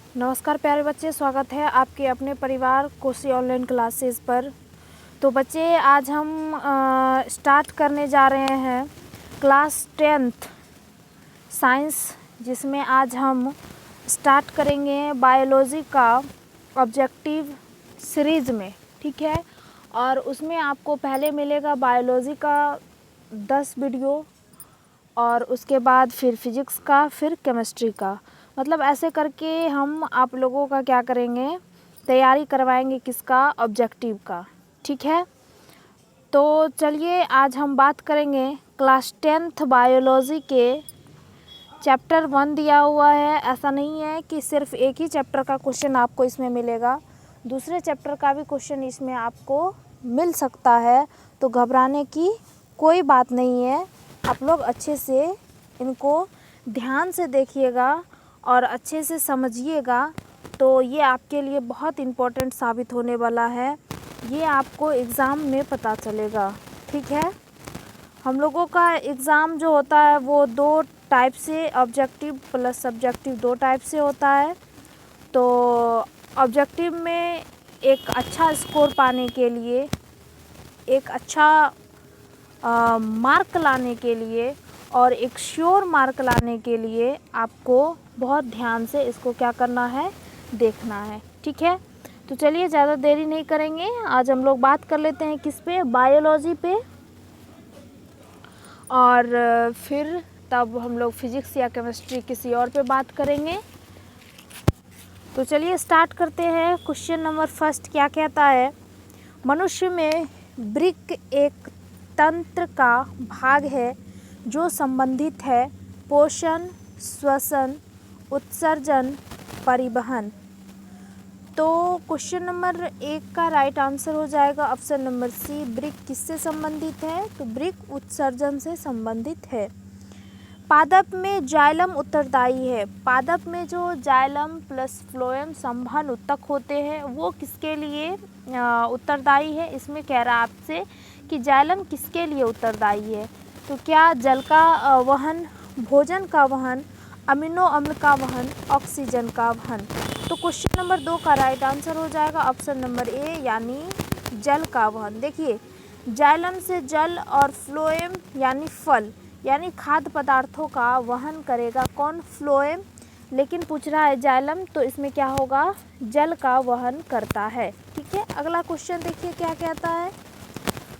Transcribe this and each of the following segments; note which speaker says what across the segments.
Speaker 1: नमस्कार प्यारे बच्चे, स्वागत है आपके अपने परिवार कोसी ऑनलाइन क्लासेस पर। तो बच्चे, आज हम स्टार्ट करने जा रहे हैं क्लास 10th साइंस, जिसमें आज हम स्टार्ट करेंगे बायोलॉजी का ऑब्जेक्टिव सीरीज़ में। ठीक है, और उसमें आपको पहले मिलेगा बायोलॉजी का 10 वीडियो, और उसके बाद फिर फिजिक्स का, फिर केमिस्ट्री का। मतलब ऐसे करके हम आप लोगों का क्या करेंगे, तैयारी करवाएंगे किसका, ऑब्जेक्टिव का। ठीक है, तो चलिए आज हम बात करेंगे क्लास 10th बायोलॉजी के चैप्टर 1 दिया हुआ है। ऐसा नहीं है कि सिर्फ एक ही चैप्टर का क्वेश्चन आपको इसमें मिलेगा, दूसरे चैप्टर का भी क्वेश्चन इसमें आपको मिल सकता है। तो घबराने की कोई बात नहीं है, आप लोग अच्छे से इनको ध्यान से देखिएगा और अच्छे से समझिएगा, तो ये आपके लिए बहुत इम्पोर्टेंट साबित होने वाला है। ये आपको एग्ज़ाम में पता चलेगा। ठीक है, हम लोगों का एग्ज़ाम जो होता है वो 2 टाइप से, ऑब्जेक्टिव प्लस सब्जेक्टिव 2 टाइप से होता है। तो ऑब्जेक्टिव में एक अच्छा स्कोर पाने के लिए, एक अच्छा मार्क लाने के लिए और एक श्योर मार्क लाने के लिए आपको बहुत ध्यान से इसको क्या करना है, देखना है। ठीक है, तो चलिए ज़्यादा देरी नहीं करेंगे, आज हम लोग बात कर लेते हैं किस पे, बायोलॉजी पे, और फिर तब हम लोग फिजिक्स या केमिस्ट्री किसी और पे बात करेंगे। तो चलिए स्टार्ट करते हैं। क्वेश्चन नंबर फर्स्ट क्या कहता है, मनुष्य में वृक्क एक तंत्र का भाग है जो संबंधित है पोषण, श्वसन, उत्सर्जन, परिवहन। तो क्वेश्चन नंबर 1 का राइट आंसर हो जाएगा ऑप्शन नंबर सी, वृक्क किससे संबंधित है, तो वृक्क उत्सर्जन से संबंधित है। पादप में जाइलम उत्तरदायी है। पादप में जो जाइलम प्लस फ्लोएम संवहन उत्तक होते हैं वो किसके लिए उत्तरदायी है, इसमें कह रहा है आपसे कि जाइलम किसके लिए उत्तरदायी है। तो क्या जल का वहन, भोजन का वहन, अमीनो अम्ल का वहन, ऑक्सीजन का वहन। तो क्वेश्चन नंबर 2 का राइट आंसर हो जाएगा ऑप्शन नंबर ए, यानी जल का वहन। देखिए, जाइलम से जल और फ्लोएम यानी फल यानी खाद्य पदार्थों का वहन करेगा कौन, फ्लोएम। लेकिन पूछ रहा है जाइलम, तो इसमें क्या होगा, जल का वहन करता है। ठीक है, अगला क्वेश्चन देखिए क्या कहता है।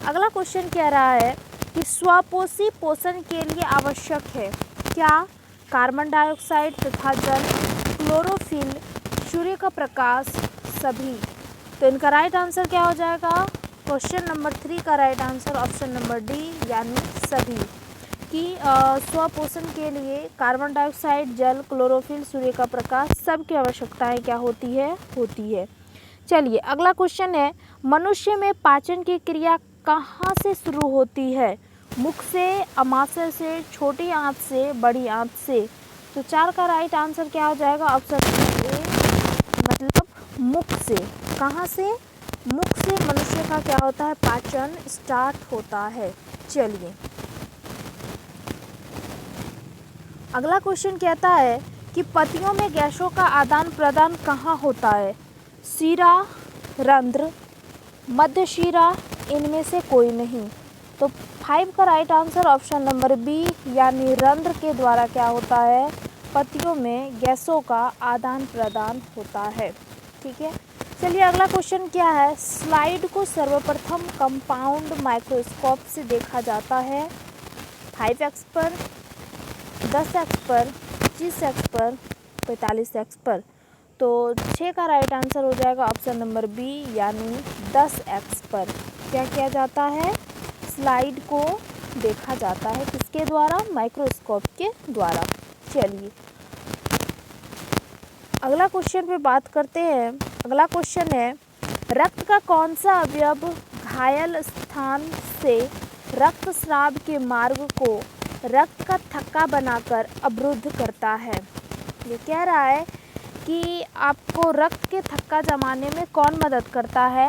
Speaker 1: अगला क्वेश्चन कह रहा है कि स्वपोषी पोषण के लिए आवश्यक है क्या, कार्बन डाइऑक्साइड तथा जल, क्लोरोफिल, सूर्य का प्रकाश, सभी। तो इनका राइट आंसर क्या हो जाएगा, क्वेश्चन नंबर 3 का right answer option number D, यानी सभी। कि स्वपोषण के लिए कार्बन डाइऑक्साइड, जल, क्लोरोफिल, सूर्य का प्रकाश, सब की आवश्यकताएं क्या होती है। चलिए अगला क्वेश्चन है, मनुष्य में पाचन की क्रिया कहाँ से शुरू होती है, मुख से, अमाशय से, छोटी आंत से, बड़ी आंत से। तो 4 का राइट आंसर क्या हो जाएगा ऑप्शन ए, मतलब मुख से। कहाँ से, मुख से मनुष्य का क्या होता है, पाचन स्टार्ट होता है। चलिए अगला क्वेश्चन कहता है कि पतियों में गैसों का आदान प्रदान कहाँ होता है, शिरा, रंध्र, मध्य शिरा, इनमें से कोई नहीं। तो 5 का right answer option number B, यानी रंध्र के द्वारा क्या होता है, पतियों में गैसों का आदान प्रदान होता है। ठीक है, चलिए अगला क्वेश्चन क्या है, स्लाइड को सर्वप्रथम कंपाउंड माइक्रोस्कोप से देखा जाता है 5x पर, 10x पर, 25x पर, 45x पर। तो 6 का राइट आंसर हो जाएगा ऑप्शन नंबर बी, यानी 10x पर क्या किया जाता है, स्लाइड को देखा जाता है, किसके द्वारा, माइक्रोस्कोप के द्वारा। चलिए अगला क्वेश्चन पे बात करते हैं। अगला क्वेश्चन है, रक्त का कौन सा अवयव घायल स्थान से रक्त स्राव के मार्ग को रक्त का थक्का बनाकर अवरुद्ध करता है। ये कह रहा है कि आपको रक्त के थक्का जमाने में कौन मदद करता है,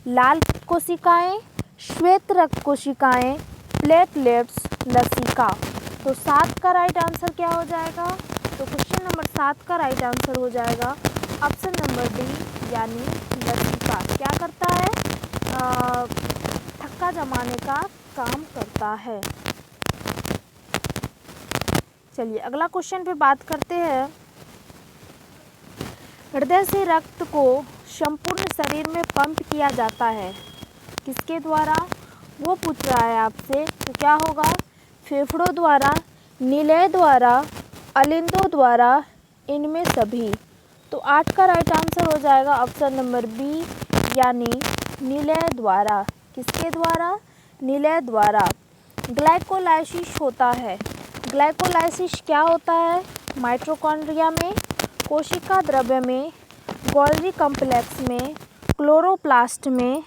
Speaker 1: लाल कोशिकाएं, श्वेत रक्त कोशिकाएं, प्लेटलेट्स, लसिका। तो 7 का राइट आंसर क्या हो जाएगा, तो क्वेश्चन नंबर 7 का राइट आंसर हो जाएगा ऑप्शन नंबर डी यानी लसीका क्या करता है, थक्का जमाने का काम करता है। चलिए अगला क्वेश्चन पे बात करते हैं। हृदय से रक्त को संपूर्ण शरीर में पंप किया जाता है, किसके द्वारा, वो पूछ रहा है आपसे। तो क्या होगा, फेफड़ों द्वारा, निलय द्वारा, अलिंदों द्वारा, इनमें सभी। तो 8 का राइट आंसर हो जाएगा ऑप्शन नंबर बी यानी निलय द्वारा। किसके द्वारा, निलय द्वारा। ग्लाइकोलाइसिस होता है, ग्लाइकोलाइसिस क्या होता है, माइटोकॉन्ड्रिया में, कोशिका द्रव्य में, गोल्गी कॉम्प्लेक्स में, क्लोरोप्लास्ट में।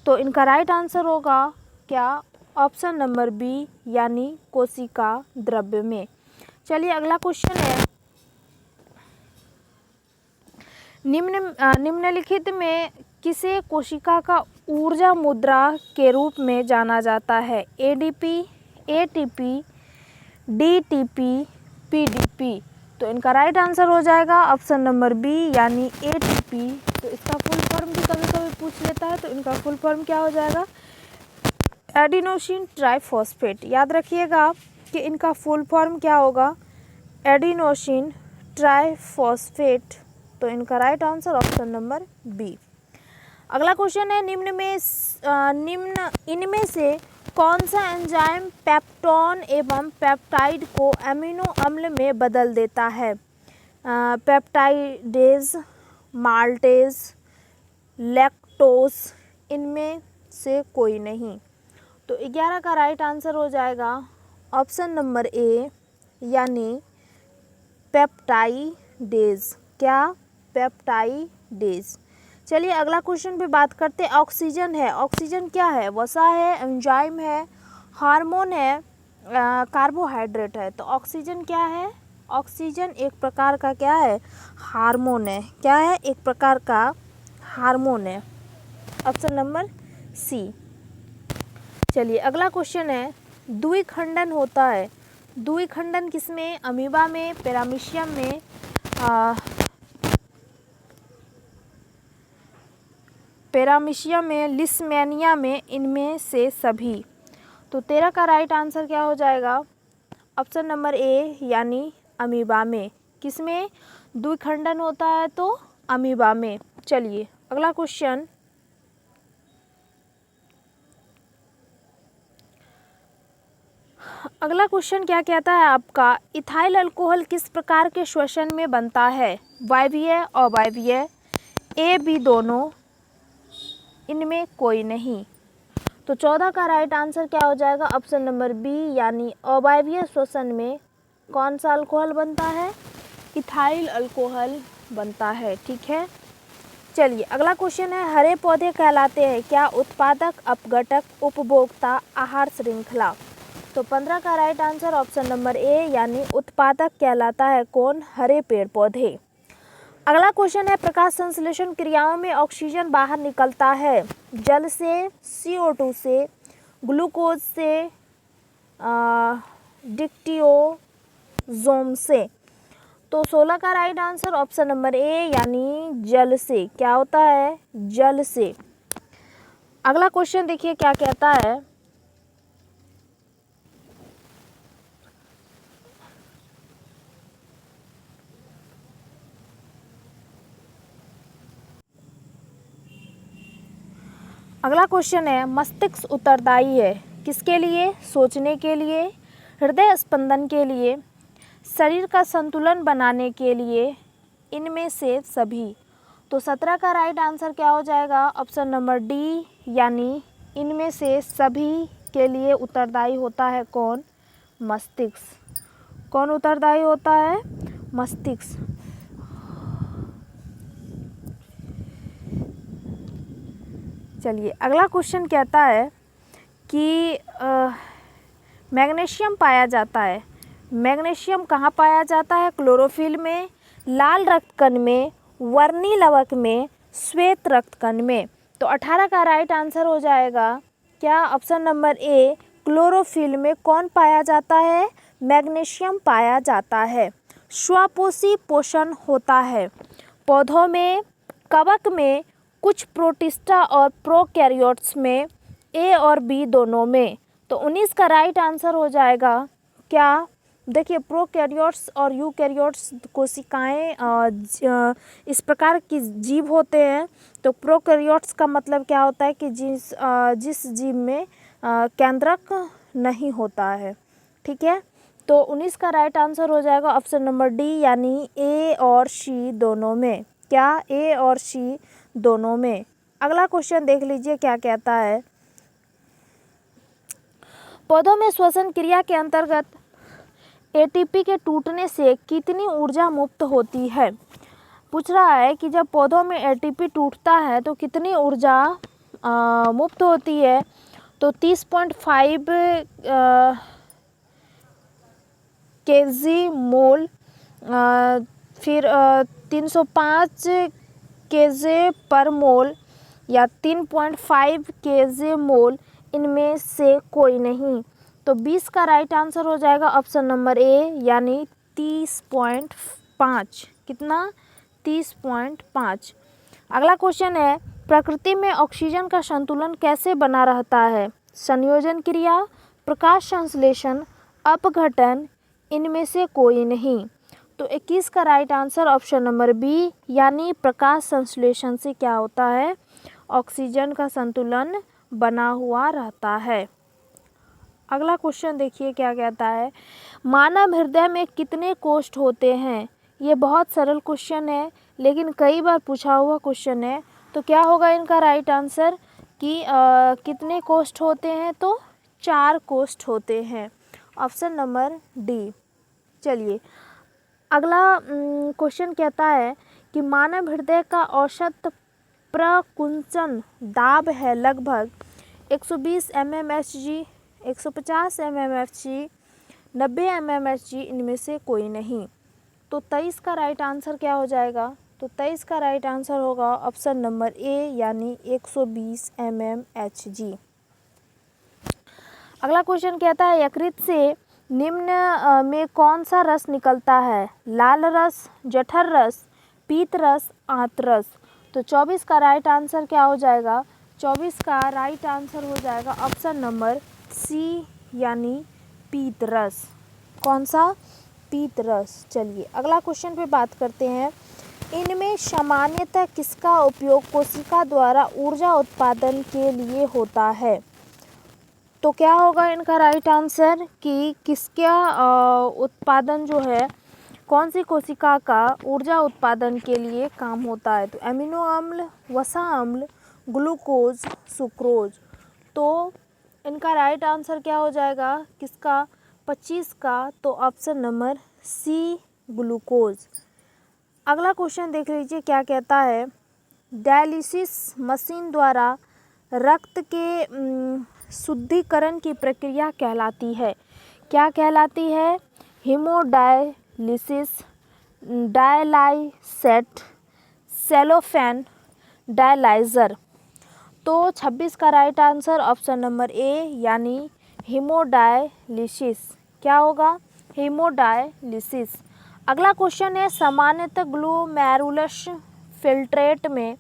Speaker 1: तो इनका राइट आंसर होगा क्या, ऑप्शन नंबर बी यानी कोशिका द्रव्य में। चलिए अगला क्वेश्चन है, निम्नलिखित में किसे कोशिका का ऊर्जा मुद्रा के रूप में जाना जाता है, एडीपी, एटीपी, डीटीपी, पीडीपी। तो इनका राइट आंसर हो जाएगा ऑप्शन नंबर बी यानी एटीपी। तो इसका फुल फॉर्म भी कभी कभी पूछ लेता है, तो इनका फुल फॉर्म क्या हो जाएगा, एडिनोसिन ट्राइफॉस्फेट। याद रखिएगा कि इनका फुल फॉर्म क्या होगा, एडिनोसिन ट्राइफॉस्फेट। तो इनका right answer option number B. अगला क्वेश्चन है, इनमें से कौन सा एंजाइम पेप्टोन एवं पेप्टाइड को अमीनो अम्ल में बदल देता है, पेप्टाइडेज, माल्टेज, लैक्टोज, इनमें से कोई नहीं। तो 11 का राइट आंसर हो जाएगा ऑप्शन नंबर ए यानी पेप्टाइडेज। क्या, पेप्टाइडेज। चलिए अगला क्वेश्चन पे बात करते हैं। ऑक्सीजन है, ऑक्सीजन क्या है, वसा है, एंजाइम है, हार्मोन है, कार्बोहाइड्रेट है। तो ऑक्सीजन क्या है, ऑक्सीजन एक प्रकार का क्या है, हार्मोन है। क्या है, एक प्रकार का हार्मोन है। Option number C. चलिए अगला क्वेश्चन है, द्विखंडन होता है, द्विखंडन किसमें, अमीबा में, पैरामीशियम में, पैरामीशियम में, लिस्मेनिया में, इनमें से सभी। तो 13 का राइट आंसर क्या हो जाएगा, ऑप्शन नंबर ए यानी अमीबा में। किसमें द्विखंडन होता है, तो अमीबा में। चलिए अगला क्वेश्चन, अगला क्वेश्चन क्या कहता है आपका, इथाइल अल्कोहल किस प्रकार के श्वसन में बनता है, वायवीय, अवायवीय, ए बी दोनों, इनमें कोई नहीं। तो 14 का राइट आंसर क्या हो जाएगा, ऑप्शन नंबर बी यानी अवायवीय श्वसन में कौन सा अल्कोहल बनता है, इथाइल अल्कोहल बनता है। ठीक है। चलिए अगला क्वेश्चन है, हरे पौधे कहलाते हैं क्या, उत्पादक, अपघटक, उपभोक्ता, आहार श्रृंखला। तो 15 का राइट आंसर ऑप्शन नंबर ए यानी उत्पादक कहलाता है कौन, हरे पेड़ पौधे। अगला क्वेश्चन है, प्रकाश संश्लेषण क्रियाओं में ऑक्सीजन बाहर निकलता है जल से, CO2 से, ग्लूकोज से, डिक्टियोजोम से। तो 16 का राइट आंसर ऑप्शन नंबर ए यानी जल से। क्या होता है, जल से। अगला क्वेश्चन देखिए क्या कहता है, अगला क्वेश्चन है, मस्तिष्क उत्तरदायी है किसके लिए, सोचने के लिए, हृदय स्पंदन के लिए, शरीर का संतुलन बनाने के लिए, इनमें से सभी। तो 17 का राइट आंसर क्या हो जाएगा, ऑप्शन नंबर डी यानी इनमें से सभी के लिए उत्तरदायी होता है कौन, मस्तिष्क। कौन उत्तरदायी होता है, मस्तिष्क। चलिए अगला क्वेश्चन कहता है कि मैग्नीशियम पाया जाता है, मैग्नीशियम कहाँ पाया जाता है, क्लोरोफिल में, लाल रक्तकण में, वर्णी लवक में, श्वेत रक्तकण में। तो 18 का राइट आंसर हो जाएगा क्या, ऑप्शन नंबर ए क्लोरोफिल में कौन पाया जाता है, मैग्नीशियम पाया जाता है। स्वपोषी पोषण होता है, पौधों में, कवक में, कुछ प्रोटिस्टा और प्रोकैरियोट्स में, ए और बी दोनों में। तो 19 का राइट आंसर हो जाएगा क्या? देखिए, प्रोकैरियोट्स और यूकैरियोट्स कोशिकाएं इस प्रकार की जीव होते हैं। तो प्रोकैरियोट्स का मतलब क्या होता है कि जिस जीव में केंद्रक नहीं होता है। ठीक है, तो 19 का राइट आंसर हो जाएगा ऑप्शन नंबर डी, यानी ए और सी दोनों में। क्या? ए और सी दोनों में। अगला क्वेश्चन देख लीजिए क्या कहता है। पौधों में श्वसन क्रिया के अंतर्गत एटीपी के टूटने से कितनी ऊर्जा मुक्त होती है? पूछ रहा है कि जब पौधों में एटीपी टूटता है तो कितनी ऊर्जा मुक्त होती है। तो 30.5 केजी मोल, फिर 305 केजे पर मोल या 3.5 केजे मोल, इनमें से कोई नहीं। तो 20 का राइट आंसर हो जाएगा ऑप्शन नंबर ए, यानी 30.5। कितना? 30.5। अगला क्वेश्चन है, प्रकृति में ऑक्सीजन का संतुलन कैसे बना रहता है? संयोजन क्रिया, प्रकाश संश्लेषण, अपघटन, इनमें से कोई नहीं। तो 21 का right answer option number B, यानी प्रकाश संश्लेषण से क्या होता है? ऑक्सीजन का संतुलन बना हुआ रहता है। अगला क्वेश्चन देखिए क्या कहता है। मानव हृदय में कितने कोष्ठ होते हैं? ये बहुत सरल क्वेश्चन है, लेकिन कई बार पूछा हुआ क्वेश्चन है। तो क्या होगा इनका राइट आंसर कि कितने कोष्ठ होते हैं? तो 4 कोष्ठ होते हैं, ऑप्शन नंबर डी। चलिए, अगला क्वेश्चन कहता है कि मानव हृदय का औसत प्रकुंचन दाब है लगभग 120 mmHg, 150 mmHg, 90 mmHg, इनमें से कोई नहीं। तो 23 का राइट आंसर क्या हो जाएगा? तो 23 का राइट आंसर होगा ऑप्शन नंबर ए, यानी 120 mmHg। अगला क्वेश्चन कहता है, यकृत से निम्न में कौन सा रस निकलता है? लाल रस, जठर रस, पीत रस, आंत रस। तो 24 का राइट आंसर क्या हो जाएगा? 24 का राइट आंसर हो जाएगा ऑप्शन नंबर सी, यानी पीत रस। कौन सा? पीत रस। चलिए, अगला क्वेश्चन पे बात करते हैं। इनमें सामान्यतः किसका उपयोग कोशिका द्वारा ऊर्जा उत्पादन के लिए होता है? तो क्या होगा इनका राइट आंसर कि किसका उत्पादन जो है, कौन सी कोशिका का ऊर्जा उत्पादन के लिए काम होता है? तो एमिनो अम्ल, वसा अम्ल, ग्लूकोज, सुक्रोज। तो इनका राइट आंसर क्या हो जाएगा? किसका? 25 का। तो ऑप्शन नंबर सी, ग्लूकोज। अगला क्वेश्चन देख लीजिए क्या कहता है। डायलिसिस मशीन द्वारा रक्त के शुद्धिकरण की प्रक्रिया कहलाती है। क्या कहलाती है? Haemodialysis, डायलाइसेट, cellophane, dialyser. तो 26 का राइट आंसर ऑप्शन नंबर ए, यानी हीमोडायलिसिस। क्या होगा? हीमोडायलिसिस। अगला क्वेश्चन है, सामान्यतः ग्लोमेरुलस फिल्ट्रेट में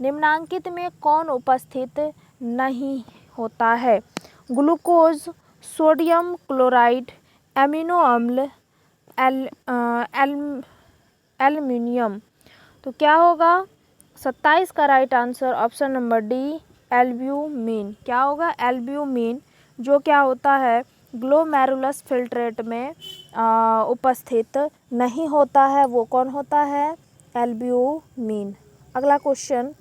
Speaker 1: निम्नांकित में कौन उपस्थित नहीं होता है? ग्लूकोज, सोडियम क्लोराइड, एमिनो अम्ल, एल्युमिनियम। तो क्या होगा? 27 का right answer option number D, albumin. क्या होगा? एल्ब्यूमिन, जो क्या होता है, ग्लोमेरुलस फिल्ट्रेट में उपस्थित नहीं होता है। वो कौन होता है? एल्ब्यूमिन। अगला क्वेश्चन,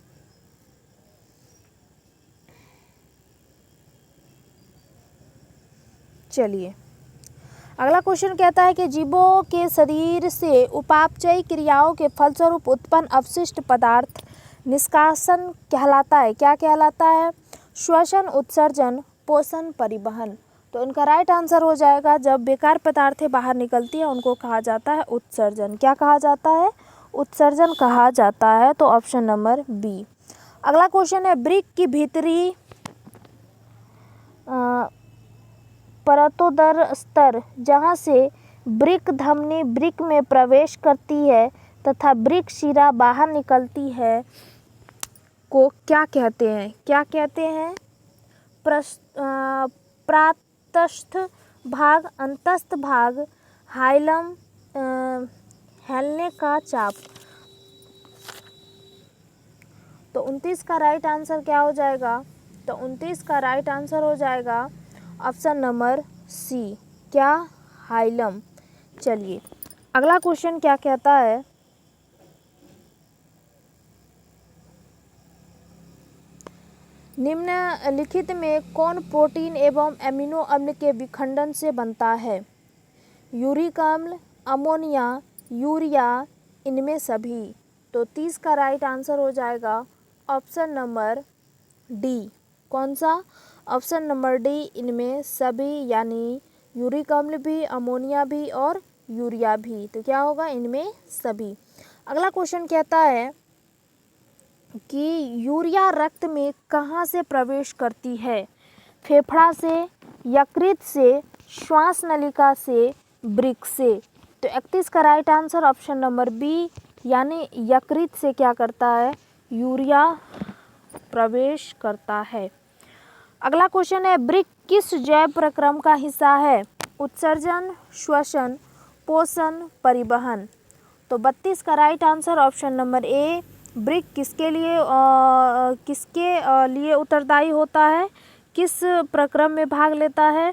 Speaker 1: चलिए, अगला क्वेश्चन कहता है कि जीवों के शरीर से उपापचयी क्रियाओं के फलस्वरूप उत्पन्न अवशिष्ट पदार्थ निष्कासन कहलाता है। क्या कहलाता है? श्वसन, उत्सर्जन, पोषण, परिवहन। तो इनका राइट आंसर हो जाएगा, जब बेकार पदार्थें बाहर निकलती है उनको कहा जाता है उत्सर्जन। क्या कहा जाता है? उत्सर्जन कहा जाता है। तो ऑप्शन नंबर बी। अगला क्वेश्चन है, वृक्क की भीतरी परतोदर स्तर, जहाँ से वृक्क धमनी वृक्क में प्रवेश करती है, तथा वृक्क शिरा बाहर निकलती है को क्या कहते हैं? क्या कहते हैं? प्रातस्थ भाग, अंतस्थ भाग, हाइलम, हेलने का चाप। तो 29 का राइट आंसर क्या हो जाएगा? तो 29 का राइट आंसर हो जाएगा ऑप्शन नंबर सी, क्या? हाइलम। चलिए अगला क्वेश्चन क्या कहता है? निम्नलिखित में कौन प्रोटीन एवं एमिनो अम्ल के विखंडन से बनता है? यूरिक अम्ल, अमोनिया, यूरिया, इनमें सभी। तो 30 का राइट आंसर हो जाएगा ऑप्शन नंबर डी। कौन सा? ऑप्शन नंबर डी, इनमें सभी, यानी यूरिक अम्ल भी, अमोनिया भी और यूरिया भी। तो क्या होगा? इनमें सभी। अगला क्वेश्चन कहता है कि यूरिया रक्त में कहाँ से प्रवेश करती है? फेफड़ा से, यकृत से, श्वास नलिका से, वृक्क से। तो 31 का right answer option number B, यानी यकृत से क्या करता है? यूरिया प्रवेश करता है। अगला क्वेश्चन है, वृक्क किस जैव प्रक्रम का हिस्सा है? उत्सर्जन, श्वसन, पोषण, परिवहन। तो 32 का right answer option number A, वृक्क किसके लिए उत्तरदायी होता है? किस प्रक्रम में भाग लेता है?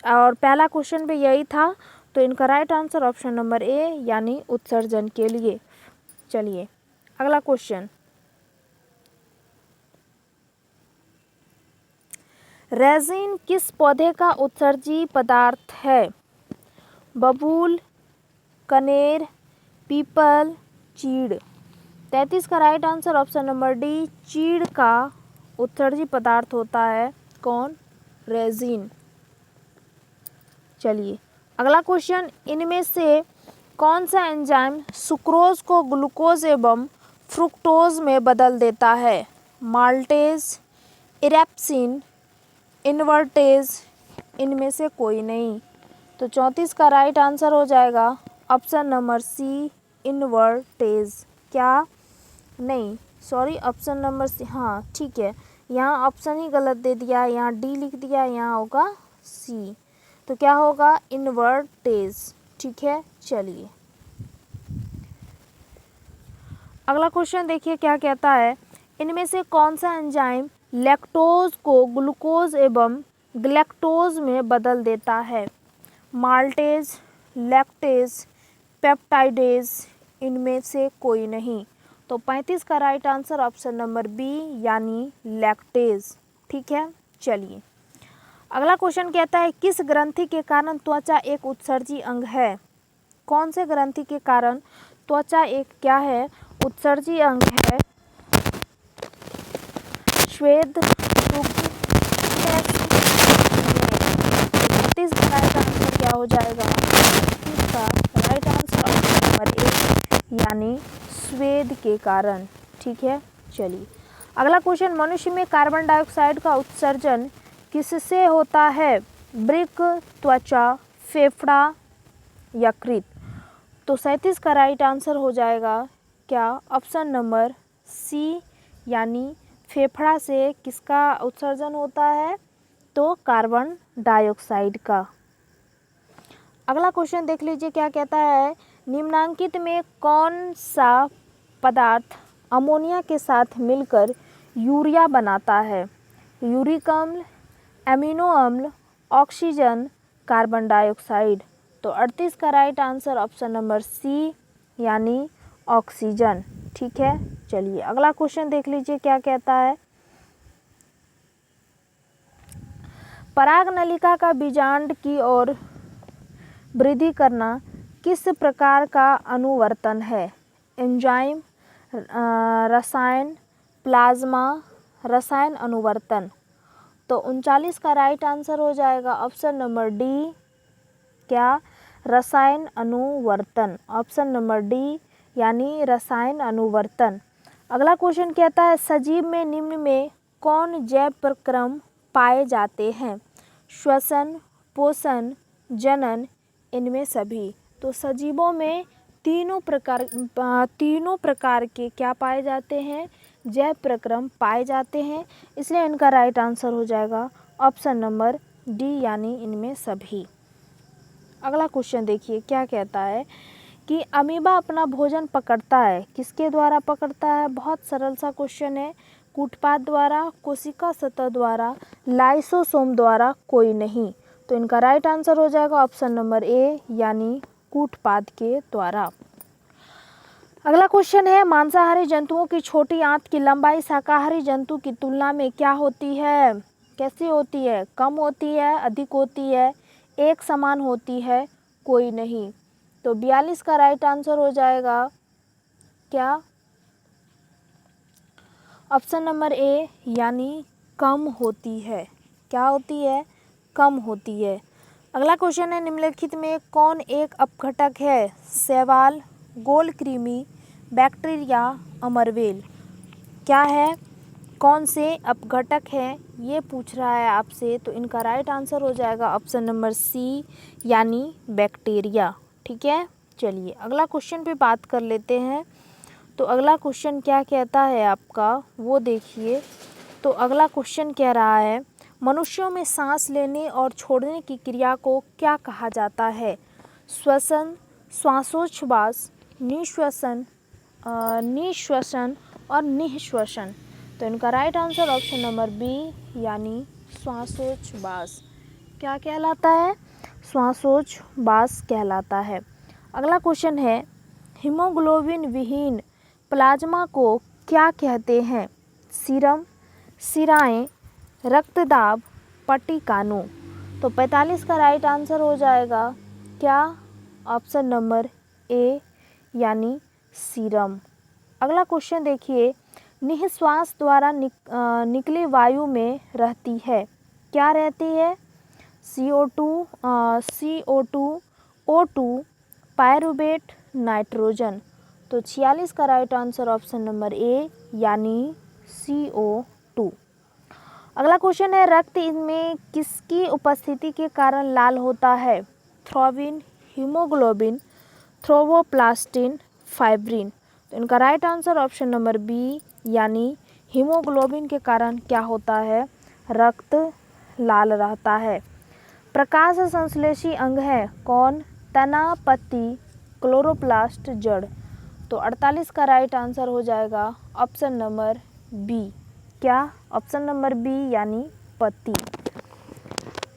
Speaker 1: और पहला क्वेश्चन भी यही था, तो इनका राइट आंसर ऑप्शन नंबर ए, यानी उत्सर्जन के लिए। चलिए अगला क्वेश्चन, रेजिन किस पौधे का उत्सर्जी पदार्थ है? बबूल, कनेर, पीपल, चीड़। 33 का right answer option number D, चीड़ का उत्सर्जी पदार्थ होता है कौन? रेजिन। चलिए अगला क्वेश्चन, इनमें से कौन सा एंजाइम सुक्रोज को ग्लूकोज एवं फ्रुक्टोज में बदल देता है? माल्टेज, इरेप्सिन, इन्वर्टेज, इनमें से कोई नहीं। तो 34 का राइट आंसर हो जाएगा ऑप्शन नंबर सी, इन्वर्टेज। क्या? नहीं सॉरी, ऑप्शन नंबर सी, हाँ ठीक है, यहाँ ऑप्शन ही गलत दे दिया, यहाँ डी लिख दिया, यहाँ होगा सी। तो क्या होगा? इन्वर्टेज। ठीक है। चलिए अगला क्वेश्चन देखिए क्या कहता है, इनमें से कौन सा एंजाइम लैक्टोज को ग्लूकोज एवं ग्लैक्टोज में बदल देता है? माल्टेज, लैक्टेज, पेप्टाइडेज, इनमें से कोई नहीं। तो 35 का right answer option number B, यानी लैक्टेज। ठीक है। चलिए अगला क्वेश्चन कहता है, किस ग्रंथि के कारण त्वचा एक उत्सर्जी अंग है? कौन से ग्रंथि के कारण त्वचा एक क्या है? उत्सर्जी अंग है। श्वेत, का राइट आंसर क्या हो जाएगा? इसका राइट आंसर ऑप्शन नंबर ए, यानी स्वेद के कारण। ठीक है। चलिए अगला क्वेश्चन, मनुष्य में कार्बन डाइऑक्साइड का उत्सर्जन किससे होता है? वृक्क, त्वचा, फेफड़ा, यकृत। तो 37 का राइट आंसर हो जाएगा क्या? ऑप्शन नंबर सी, यानी फेफड़ा से किसका उत्सर्जन होता है? तो कार्बन डाइऑक्साइड का। अगला क्वेश्चन देख लीजिए क्या कहता है, निम्नांकित में कौन सा पदार्थ अमोनिया के साथ मिलकर यूरिया बनाता है? यूरिक अम्ल, एमिनो अम्ल, ऑक्सीजन, कार्बन डाइऑक्साइड। तो 38 का right answer option number C, यानी ऑक्सीजन। ठीक है। चलिए अगला क्वेश्चन देख लीजिए क्या कहता है, पराग नलिका का बीजांड की ओर वृद्धि करना किस प्रकार का अनुवर्तन है? एंजाइम, रसायन, प्लाज्मा, रसायन अनुवर्तन। तो 39 का राइट आंसर हो जाएगा ऑप्शन नंबर डी, क्या? रसायन अनुवर्तन। ऑप्शन नंबर डी, यानी रसायन अनुवर्तन। अगला क्वेश्चन कहता है, सजीव में निम्न में कौन जैव प्रक्रम पाए जाते हैं? श्वसन, पोषण, जनन, इनमें सभी। तो सजीवों में तीनों प्रकार के क्या पाए जाते हैं, जैव प्रक्रम पाए जाते हैं। इसलिए इनका राइट आंसर हो जाएगा ऑप्शन नंबर डी, यानी इनमें सभी। अगला क्वेश्चन देखिए क्या कहता है कि अमीबा अपना भोजन पकड़ता है, किसके द्वारा पकड़ता है। बहुत सरल सा क्वेश्चन है। कूटपाद द्वारा, कोशिका सतह द्वारा, लाइसोसोम द्वारा, कोई नहीं। तो इनका राइट आंसर हो जाएगा ऑप्शन नंबर ए, यानी कूटपाद के द्वारा। अगला क्वेश्चन है, मांसाहारी जंतुओं की छोटी आंत की लंबाई शाकाहारी जंतु की तुलना में क्या होती है, कैसी होती है। कम होती है, अधिक होती है, एक समान होती है, कोई नहीं। तो 42 का राइट आंसर हो जाएगा क्या, ऑप्शन नंबर ए, यानी कम होती है। क्या होती है, कम होती है। अगला क्वेश्चन है, निम्नलिखित में कौन एक अपघटक है। शैवाल, गोल कृमि, बैक्टीरिया, अमरवेल। क्या है, कौन से अपघटक हैं, ये पूछ रहा है आपसे। तो इनका राइट आंसर हो जाएगा ऑप्शन नंबर सी, यानी बैक्टीरिया। ठीक है, चलिए अगला क्वेश्चन पे बात कर लेते हैं। तो अगला क्वेश्चन क्या कहता है आपका, वो देखिए। तो अगला क्वेश्चन कह रहा है, मनुष्यों में सांस लेने और छोड़ने की क्रिया को क्या कहा जाता है। श्वसन, श्वासोच्छ्वास, निश्वसन और निःश्वसन। तो इनका right answer option number B, यानी श्वासोच्छ्वास। क्या कहलाता है, श्वासोच्छ्वास कहलाता है। अगला क्वेश्चन है, हीमोग्लोबिन विहीन प्लाज्मा को क्या कहते हैं। सीरम, सिराएं, रक्तदाब, पट्टिकानु। तो 45 का राइट आंसर हो जाएगा क्या, ऑप्शन नंबर ए, यानी सीरम। अगला क्वेश्चन देखिए, निःश्वास द्वारा निकली वायु में रहती है, क्या रहती है। CO2, O2, pyruvate, nitrogen. तो 46 का राइट आंसर ऑप्शन नंबर ए, यानी CO2। अगला क्वेश्चन है, रक्त में किसकी उपस्थिति के कारण लाल होता है। Thrombin, haemoglobin, thromboplastin, fibrin. तो इनका right answer option number B, यानी हीमोग्लोबिन के कारण क्या होता है, रक्त लाल रहता है। प्रकाश संश्लेषी अंग है कौन, तना, पत्ती, क्लोरोप्लास्ट, जड़। तो 48 का राइट आंसर हो जाएगा ऑप्शन नंबर बी। क्या, ऑप्शन नंबर बी, यानी पत्ती।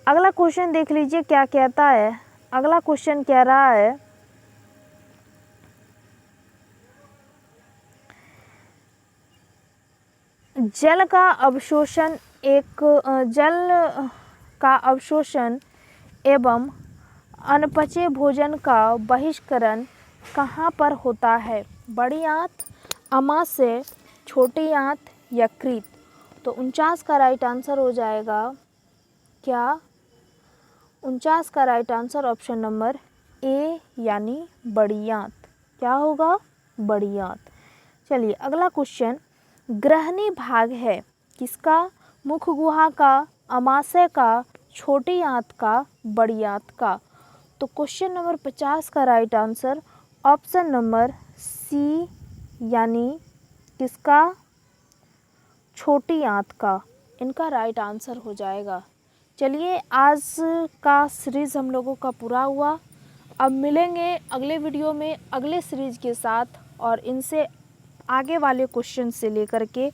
Speaker 1: अगला क्वेश्चन देख लीजिए क्या कहता है। अगला क्वेश्चन कह रहा है, जल का अवशोषण एवं अनपचे भोजन का बहिष्करण कहाँ पर होता है। बड़ी आंत, आमाशय, छोटी आंत, यकृत। तो 49 का राइट आंसर हो जाएगा क्या, 49 का राइट आंसर ऑप्शन नंबर ए, यानी बड़ी आंत। क्या होगा, बड़ी आंत। चलिए अगला क्वेश्चन, ग्रहणी भाग है किसका, मुख गुहा का, आमाशय का, छोटी आंत का, बड़ी आंत का। तो क्वेश्चन नंबर 50 का right answer option number C, यानी किसका, छोटी आंत का। इनका राइट आंसर हो जाएगा। चलिए आज का सीरीज़ हम लोगों का पूरा हुआ। अब मिलेंगे अगले वीडियो में अगले सीरीज़ के साथ और इनसे आगे वाले क्वेश्चन से लेकर के।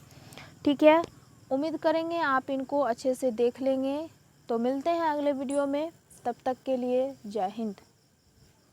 Speaker 1: ठीक है, उम्मीद करेंगे आप इनको अच्छे से देख लेंगे। तो मिलते हैं अगले वीडियो में, तब तक के लिए जय हिंद।